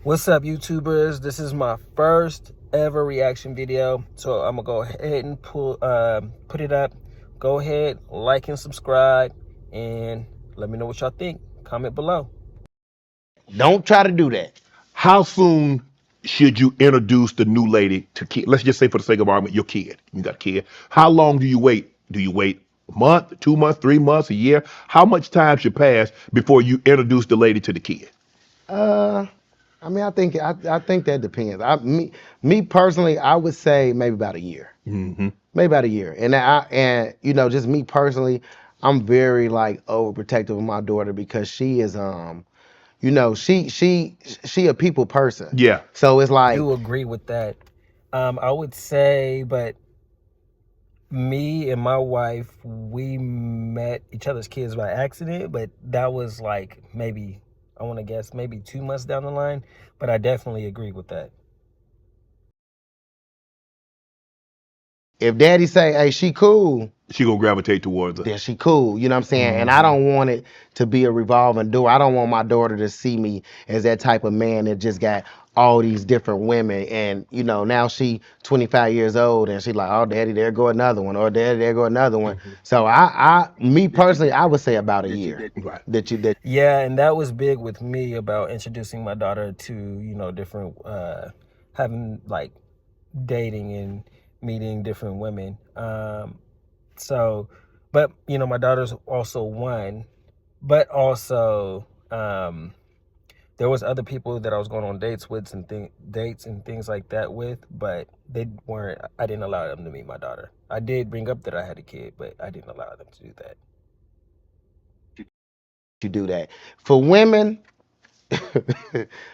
What's up, YouTubers? This is my first ever reaction video, so I'm gonna go ahead and put it up. Go ahead, like and subscribe, and let me know what y'all think. Comment below. Don't try to do that. How soon should you introduce the new lady to kid? Let's just say, for the sake of argument, your kid. You got a kid. How long do you wait? Do you wait a month, 2 months, 3 months, a year? How much time should pass before you introduce the lady to the kid? I mean, I think that depends. Me personally, I would say maybe about a year. Mm-hmm. Maybe about a year. And you know, just me personally, I'm very like overprotective of my daughter because she is you know, she a people person. Yeah. So it's I like, do agree with that. I would say, but me and my wife, we met each other's kids by accident, but that was like maybe, I want to guess, maybe 2 months down the line, but I definitely agree with that. if daddy say, hey, she cool, She gonna gravitate towards her. then she cool. You know what I'm saying? And I don't want it to be a revolving door. I don't want my daughter to see me as that type of man that just got all these different women. And, you know, now she 25 years old and she like, oh, daddy, there go another one. Or daddy, there go another one. So me personally, I would say about a year. Right. Yeah, and that was big with me about introducing my daughter to, you know, different, having like dating and meeting different women. So, but you know, my daughter's also one, but also, there was other people that I was going on dates with and things like that with, but they weren't, I didn't allow them to meet my daughter. I did bring up that I had a kid, but I didn't allow them to do that. You do that. For women,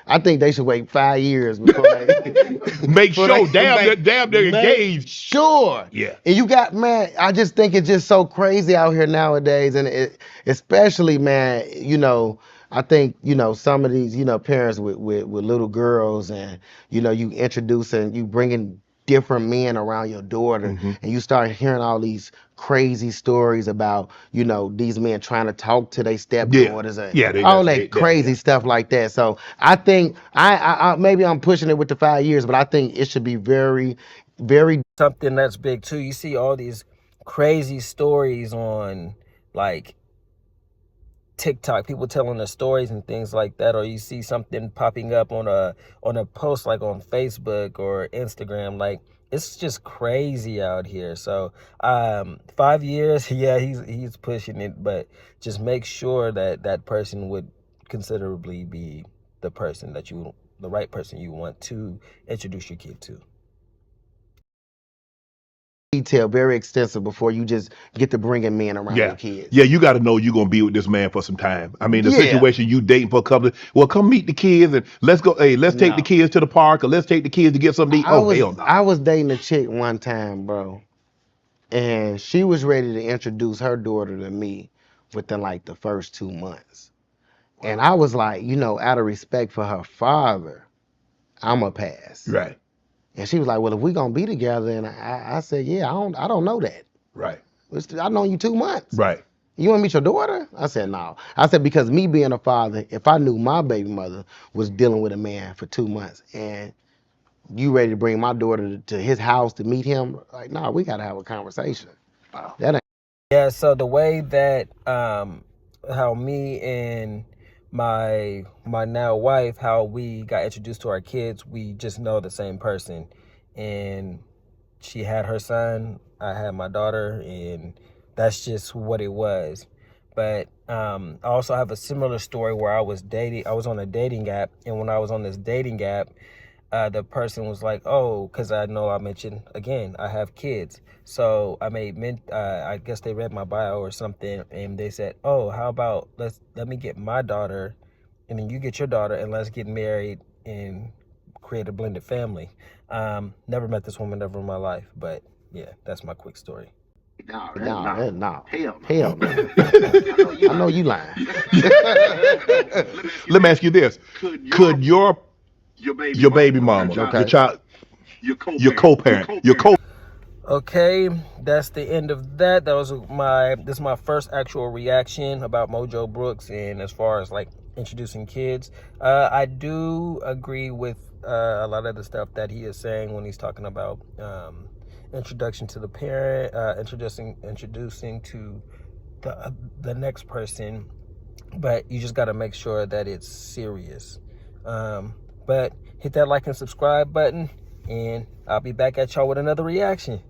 I think they should wait 5 years before they Make sure, they're engaged. Sure. Yeah. And you got, man, I just think it's just so crazy out here nowadays. And especially, man, you know, I think, you know, some of these, you know, parents with little girls and, you know, you introducing, you bringing different men around your daughter and you start hearing all these crazy stories about, you know, these men trying to talk to their stepdaughters and all that crazy stuff like that. So I think I maybe I'm pushing it with the 5 years, but I think it should be very, very something that's big too. You see all these crazy stories on like TikTok, people telling their stories and things like that, or you see something popping up on a post like on Facebook or Instagram. Like, it's just crazy out here. So 5 years, yeah, he's pushing it, but just make sure that that person would considerably be the right person you want to introduce your kid to. detail, very extensive before you just get to bringing men around your kids. Yeah, you got to know you're going to be with this man for some time. I mean, the situation you dating for a couple of, well, come meet the kids and let's go. Hey, let's take the kids to the park or let's take the kids to get something to eat. Hell no. I was dating a chick one time, bro, and she was ready to introduce her daughter to me within like the first 2 months. And I was like, you know, out of respect for her father, I'm a pass. Right. And she was like, well, if we gonna be together, and I said, yeah, I don't know that. Right. I've known you 2 months. Right. You want to meet your daughter? I said, no. I said, because me being a father, if I knew my baby mother was dealing with a man for 2 months and you ready to bring my daughter to his house to meet him, like, no, we got to have a conversation. Wow. That ain't. Yeah, so the way that how me and my now wife, how we got introduced to our kids, we just know the same person. And she had her son, I had my daughter, and that's just what it was. But I also have a similar story where I was on a dating app, and when I was on this dating app, the person was like, oh, because I know I mentioned, again, I have kids. So I guess they read my bio or something, and they said, oh, how about let me get my daughter, and then you get your daughter, and let's get married and create a blended family. Never met this woman ever in my life, but yeah, that's my quick story. No. Hell no. I know you lying. Let me ask you this. Could your baby mama, your child, your co-parent, Okay, that's the end of that. This is my first actual reaction about Mojo Brooks, and as far as like introducing kids. I do agree with a lot of the stuff that he is saying when he's talking about introduction to the parent, introducing to the next person, but you just got to make sure that it's serious. But hit that like and subscribe button, and I'll be back at y'all with another reaction.